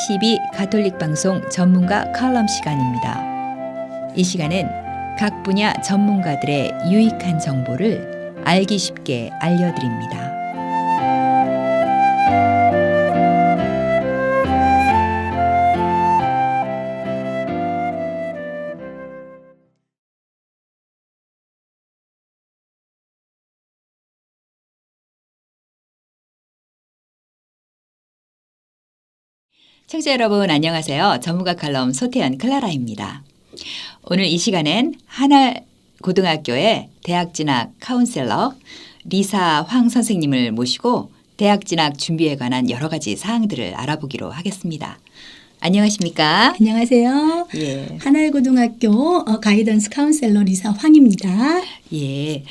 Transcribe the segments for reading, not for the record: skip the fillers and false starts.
KCB 가톨릭 방송 전문가 칼럼 시간입니다. 이 시간은 각 분야 전문가들의 유익한 정보를 알기 쉽게 알려드립니다. 청취자 여러분 안녕하세요. 전문가 칼럼 소태연 클라라입니다. 오늘 이 시간엔 한알고등학교의 대학 진학 카운셀러 리사 황 선생님을 모시고 대학 진학 준비에 관한 여러 가지 사항들을 알아보기로 하겠습니다. 안녕하십니까? 안녕하세요. 예. 한알고등학교 가이던스 카운셀러 리사 황입니다. 예.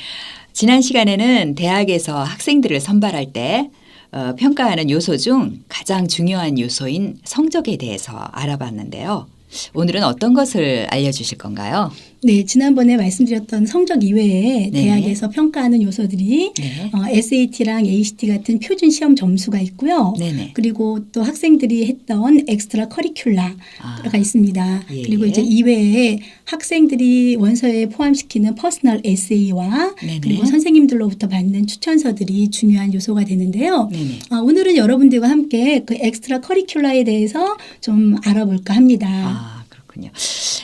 지난 시간에는 대학에서 학생들을 선발할 때 평가하는 요소 중 가장 중요한 요소인 성적에 대해서 알아봤는데요. 오늘은 어떤 것을 알려주실 건가요? 네, 지난번에 말씀드렸던 성적 이외에 네. 대학에서 평가하는 요소들이 네. SAT랑 ACT 같은 표준 시험 점수가 있고요. 네네. 그리고 또 학생들이 했던 엑스트라 커리큘라가 있습니다. 예. 그리고 이제 이외에 학생들이 원서에 포함시키는 퍼스널 에세이와 네네. 그리고 선생님들로부터 받는 추천서들이 중요한 요소가 되는데요. 네네. 오늘은 여러분들과 함께 그 엑스트라 커리큘라에 대해서 좀 알아볼까 합니다. 그렇군요.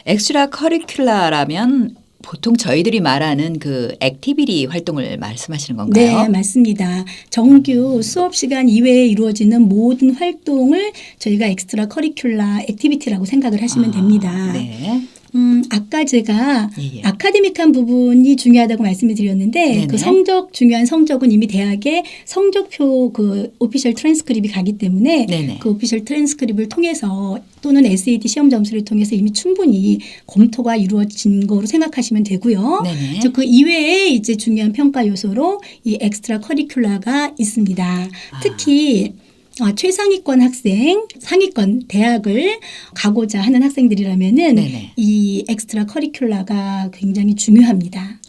엑스트라 커리큘라라면 보통 저희들이 말하는 그 액티비티 활동을 말씀하시는 건가요? 네, 맞습니다. 정규 수업 시간 이외에 이루어지는 모든 활동을 저희가 엑스트라 커리큘라 액티비티라고 생각을 하시면 됩니다. 네. 아까 제가 예. 아카데믹한 부분이 중요하다고 말씀을 드렸는데 네네. 그 중요한 성적은 이미 대학에 성적표 그 오피셜 트랜스크립이 가기 때문에 네네. 그 오피셜 트랜스크립을 통해서 또는 SAT 시험 점수를 통해서 이미 충분히 검토가 이루어진 거로 생각하시면 되고요. 네네. 그 이외에 이제 중요한 평가 요소로 이 엑스트라 커리큘라가 있습니다. 특히 최상위권 학생, 상위권 대학을 가고자 하는 학생들이라면은 네네. 이 엑스트라 커리큘라가 굉장히 중요합니다.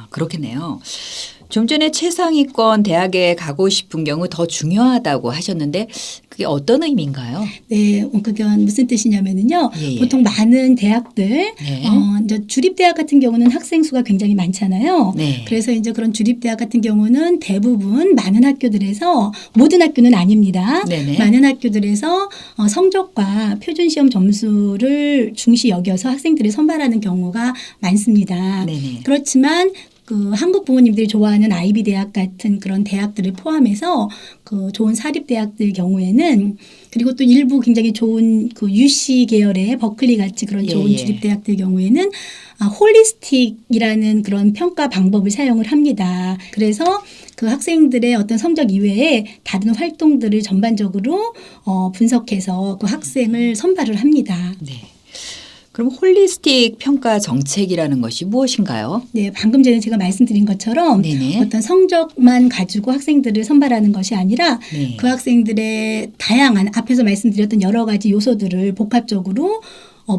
그렇겠네요. 좀 전에 최상위권 대학에 가고 싶은 경우 더 중요하다고 하셨는데 그게 어떤 의미인가요? 네, 그건 무슨 뜻이냐면은요. 예. 보통 많은 대학들, 네. 이제 주립대학 같은 경우는 학생 수가 굉장히 많잖아요. 네. 그래서 이제 그런 주립대학 같은 경우는 대부분 많은 학교들에서 모든 학교는 아닙니다. 네네. 많은 학교들에서 성적과 표준 시험 점수를 중시 여겨서 학생들을 선발하는 경우가 많습니다. 네네. 그렇지만 그 한국 부모님들이 좋아하는 아이비 대학 같은 그런 대학들을 포함해서 그 좋은 사립 대학들 경우에는 그리고 또 일부 굉장히 좋은 그 UC 계열의 버클리 같이 그런 좋은 예. 주립 대학들 경우에는 홀리스틱이라는 그런 평가 방법을 사용을 합니다. 그래서 그 학생들의 어떤 성적 이외에 다른 활동들을 전반적으로 분석해서 그 학생을 선발을 합니다. 네. 그럼 홀리스틱 평가 정책이라는 것이 무엇인가요? 네, 방금 전에 제가 말씀드린 것처럼 네네. 어떤 성적만 가지고 학생들을 선발하는 것이 아니라 네. 그 학생들의 다양한 앞에서 말씀드렸던 여러 가지 요소들을 복합적으로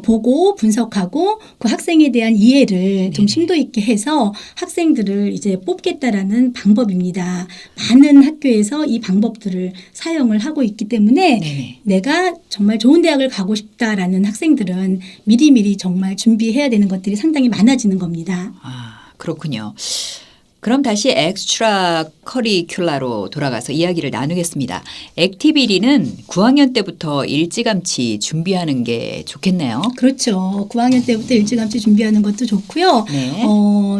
보고 분석하고 그 학생에 대한 이해를 좀 심도 있게 해서 학생들을 이제 뽑겠다라는 방법입니다. 많은 학교에서 이 방법들을 사용을 하고 있기 때문에 네네. 내가 정말 좋은 대학을 가고 싶다라는 학생들은 미리미리 정말 준비해야 되는 것들이 상당히 많아지는 겁니다. 그렇군요. 그럼 다시 엑스트라 커리큘라로 돌아가서 이야기를 나누겠습니다. 액티비티는 9학년 때부터 일찌감치 준비하는 게 좋겠네요. 그렇죠. 9학년 때부터 일찌감치 준비하는 것도 좋고요. 네.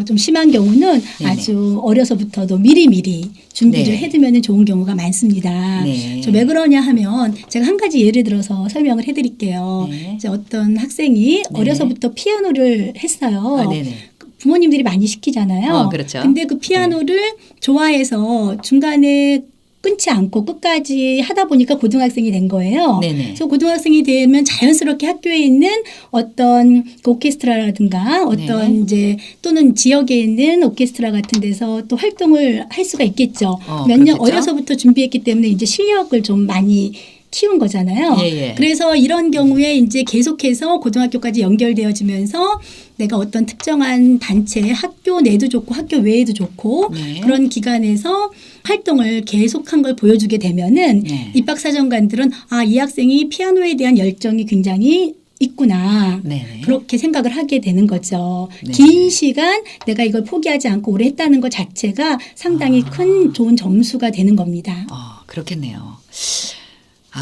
좀 심한 경우는 네네. 아주 어려서부터도 미리미리 준비를 네. 해두면 좋은 경우가 많습니다. 네. 왜 그러냐 하면 제가 한 가지 예를 들어서 설명을 해드릴게요. 네. 이제 어떤 학생이 어려서부터 피아노를 했어요. 네네. 부모님들이 많이 시키잖아요. 그렇죠. 근데 그 피아노를 좋아해서 중간에 끊지 않고 끝까지 하다 보니까 고등학생이 된 거예요. 네네. 그래서 고등학생이 되면 자연스럽게 학교에 있는 어떤 그 오케스트라라든가 어떤 네. 이제 또는 지역에 있는 오케스트라 같은 데서 또 활동을 할 수가 있겠죠. 몇 년 그렇겠죠. 어려서부터 준비했기 때문에 이제 실력을 좀 많이 키운 거잖아요. 예, 예. 그래서 이런 경우에 이제 계속해서 고등학교까지 연결되어지면서 내가 어떤 특정한 단체, 학교 내도 좋고 학교 외에도 좋고 네. 그런 기관에서 활동을 계속한 걸 보여주게 되면은 네. 입학사정관들은 아, 이 학생이 피아노에 대한 열정이 굉장히 있구나. 네네. 그렇게 생각을 하게 되는 거죠. 네. 긴 시간 내가 이걸 포기하지 않고 오래 했다는 것 자체가 상당히 큰 좋은 점수가 되는 겁니다. 그렇겠네요.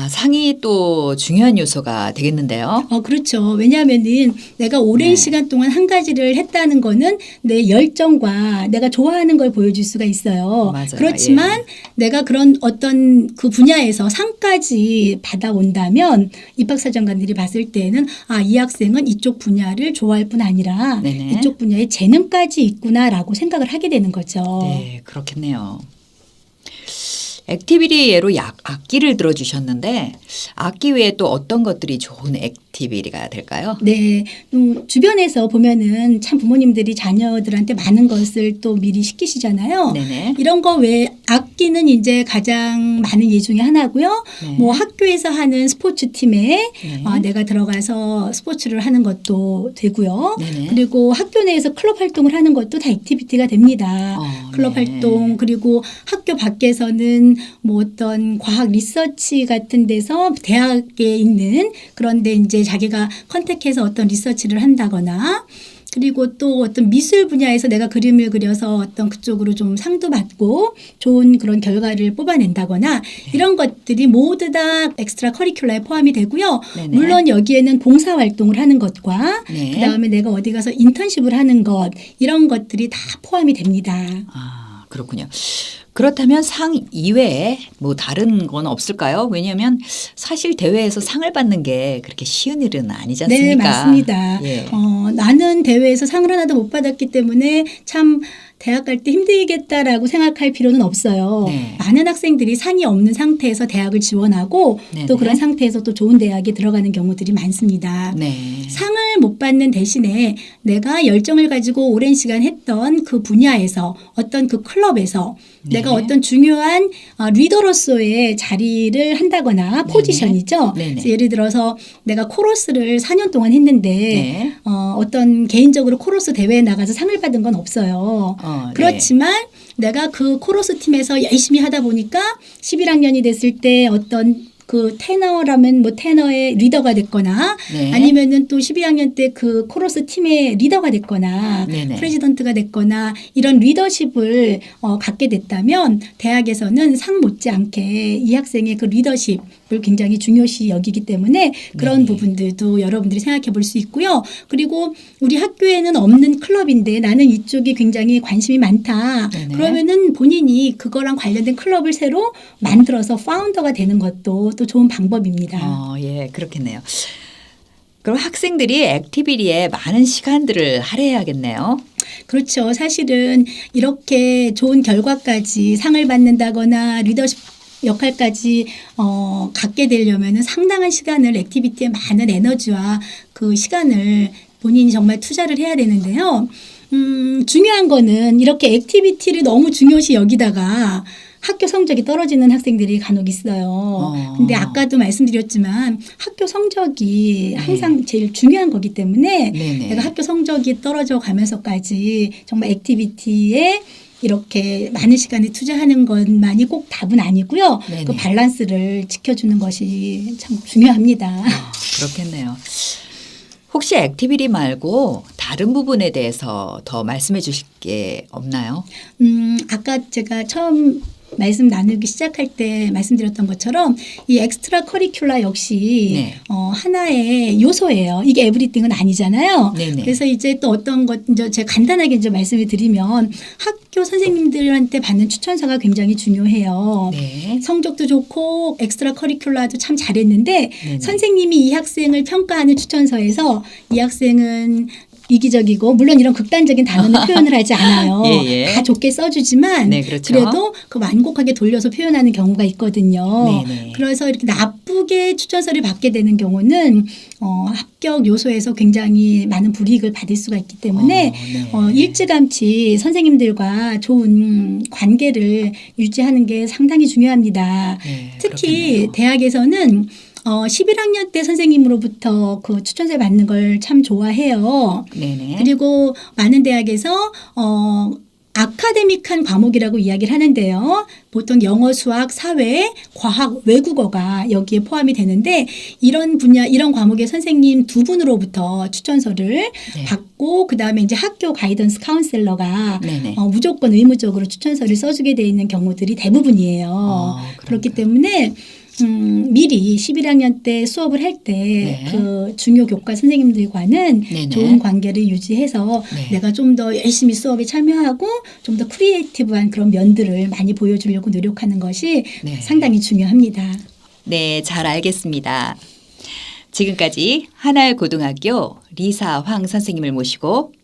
상이 또 중요한 요소가 되겠는데요. 그렇죠. 왜냐하면은 내가 오랜 네. 시간 동안 한 가지를 했다는 거는 내 열정과 내가 좋아하는 걸 보여줄 수가 있어요. 맞아요. 그렇지만 예. 내가 그런 어떤 그 분야에서 상까지 받아온다면 입학사정관들이 봤을 때는 아, 이 학생은 이쪽 분야를 좋아할 뿐 아니라 네네. 이쪽 분야에 재능까지 있구나라고 생각을 하게 되는 거죠. 네, 그렇겠네요. 액티비티 예로 악기를 들어주셨는데 악기 외에 또 어떤 것들이 좋은 액티비티가 될까요? 네, 주변에서 보면은 참 부모님들이 자녀들한테 많은 것을 또 미리 시키시잖아요. 네네. 이런 거 외에 악기는 이제 가장 많은 예 중에 하나고요. 네. 뭐 학교에서 하는 스포츠 팀에 네. 내가 들어가서 스포츠를 하는 것도 되고요. 네네. 그리고 학교 내에서 클럽 활동을 하는 것도 다 액티비티가 됩니다. 클럽 네. 활동 그리고 학교 밖에서는 뭐 어떤 과학 리서치 같은 데서 대학에 있는 그런데 이제 자기가 컨택해서 어떤 리서치를 한다거나 그리고 또 어떤 미술 분야에서 내가 그림을 그려서 어떤 그쪽으로 좀 상도 받고 좋은 그런 결과를 뽑아낸다거나 이런 것들이 모두 다 엑스트라 커리큘러에 포함이 되고요. 네네. 물론 여기에는 봉사활동을 하는 것과 네. 그다음에 내가 어디 가서 인턴십을 하는 것 이런 것들이 다 포함이 됩니다. 그렇군요. 그렇다면 상 이외에 뭐 다른 건 없을까요? 왜냐하면 사실 대회에서 상을 받는 게 그렇게 쉬운 일은 아니지 않습니까? 네, 맞습니다. 예. 나는 대회에서 상을 하나도 못 받았기 때문에 참 대학 갈 때 힘들겠다라고 생각할 필요는 없어요. 네. 많은 학생들이 상이 없는 상태에서 대학을 지원하고 네네. 또 그런 상태에서 또 좋은 대학에 들어가는 경우들이 많습니다. 네. 상을 못 받는 대신에 내가 열정을 가지고 오랜 시간 했던 그 분야에서 어떤 그 클럽에서 네. 내가 어떤 중요한 리더로서의 자리를 한다거나 포지션이죠. 네네. 그래서 예를 들어서 내가 코러스를 4년 동안 했는데 네. 어떤 개인적으로 코러스 대회에 나가서 상을 받은 건 없어요. 그렇지만 내가 그 코러스 팀에서 열심히 하다 보니까 11학년이 됐을 때 어떤 그 테너라면 뭐 테너의 리더가 됐거나 네. 아니면은 또 12학년 때 그 코러스 팀의 리더가 됐거나 네네. 프레지던트가 됐거나 이런 리더십을 갖게 됐다면 대학에서는 상 못지않게 이 학생의 그 리더십을 굉장히 중요시 여기기 때문에 그런 네. 부분들도 여러분들이 생각해 볼 수 있고요. 그리고 우리 학교에는 없는 클럽인데 나는 이쪽이 굉장히 관심이 많다. 네네. 그러면은 본인이 그거랑 관련된 클럽을 새로 만들어서 파운더가 되는 것도 또 좋은 방법입니다. 예, 그렇겠네요. 그럼 학생들이 액티비티에 많은 시간들을 할애해야겠네요. 그렇죠. 사실은 이렇게 좋은 결과까지 상을 받는다거나 리더십 역할까지 갖게 되려면은 상당한 시간을 액티비티에 많은 에너지와 그 시간을 본인이 정말 투자를 해야 되는데요. 중요한 거는 이렇게 액티비티를 너무 중요시 여기다가 학교 성적이 떨어지는 학생들이 간혹 있어요. 근데 아까도 말씀드렸지만 학교 성적이 항상 제일 중요한 거기 때문에 네네. 내가 학교 성적이 떨어져 가면서까지 정말 액티비티에 이렇게 많은 시간을 투자하는 것만이 꼭 답은 아니고요. 네네. 그 밸런스를 지켜주는 것이 참 중요합니다. 그렇겠네요. 혹시 액티비티 말고 다른 부분에 대해서 더 말씀해 주실 게 없나요? 아까 제가 처음 말씀 나누기 시작할 때 말씀드렸던 것처럼 이 엑스트라 커리큘러 역시 네. 하나의 요소예요. 이게 에브리띵은 아니잖아요. 네네. 그래서 이제 또 어떤 것 이제 제가 간단하게 이제 말씀을 드리면 학교 선생님들한테 받는 추천서가 굉장히 중요해요. 네. 성적도 좋고 엑스트라 커리큘러도 참 잘했는데 네네. 선생님이 이 학생을 평가하는 추천서에서 이 학생은 이기적이고 물론 이런 극단적인 단어는 표현을 하지 않아요. 예, 예. 다 좋게 써주지만 네, 그렇죠. 그래도 그 완곡하게 돌려서 표현하는 경우가 있거든요. 네네. 그래서 이렇게 나쁘게 추천서를 받게 되는 경우는 합격 요소에서 굉장히 많은 불이익을 받을 수가 있기 때문에 네. 일찌감치 선생님들과 좋은 관계를 유지하는 게 상당히 중요합니다. 네, 특히 그렇겠네요. 대학에서는 11학년 때 선생님으로부터 그 추천서 받는 걸 참 좋아해요. 네네. 그리고 많은 대학에서 아카데믹한 과목이라고 이야기를 하는데요. 보통 영어, 수학, 사회, 과학, 외국어가 여기에 포함이 되는데 이런 분야, 이런 과목의 선생님 두 분으로부터 추천서를 네. 받고 그다음에 이제 학교 가이던스 카운셀러가 네네. 무조건 의무적으로 추천서를 써주게 돼 있는 경우들이 대부분이에요. 그렇기 때문에 미리 11학년 때 수업을 할 때 그 네. 중요 교과 선생님들과는 네네. 좋은 관계를 유지해서 네. 내가 좀 더 열심히 수업에 참여하고 좀 더 크리에이티브한 그런 면들을 많이 보여주려고 노력하는 것이 네. 상당히 중요합니다. 네, 잘 알겠습니다. 지금까지 한알 고등학교 리사 황 선생님을 모시고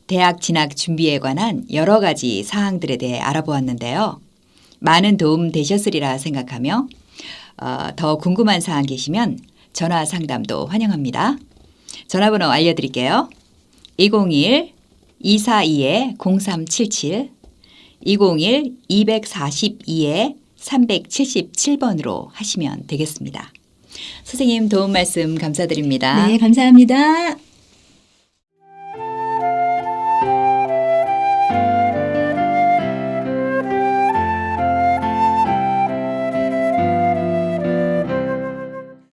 대학 진학 준비에 관한 여러 가지 사항들에 대해 알아보았는데요. 많은 도움 되셨으리라 생각하며 더 궁금한 사항 계시면 전화 상담도 환영합니다. 전화번호 알려드릴게요. 201-242-0377 201-242-377번으로 하시면 되겠습니다. 선생님 도움 말씀 감사드립니다. 네, 감사합니다.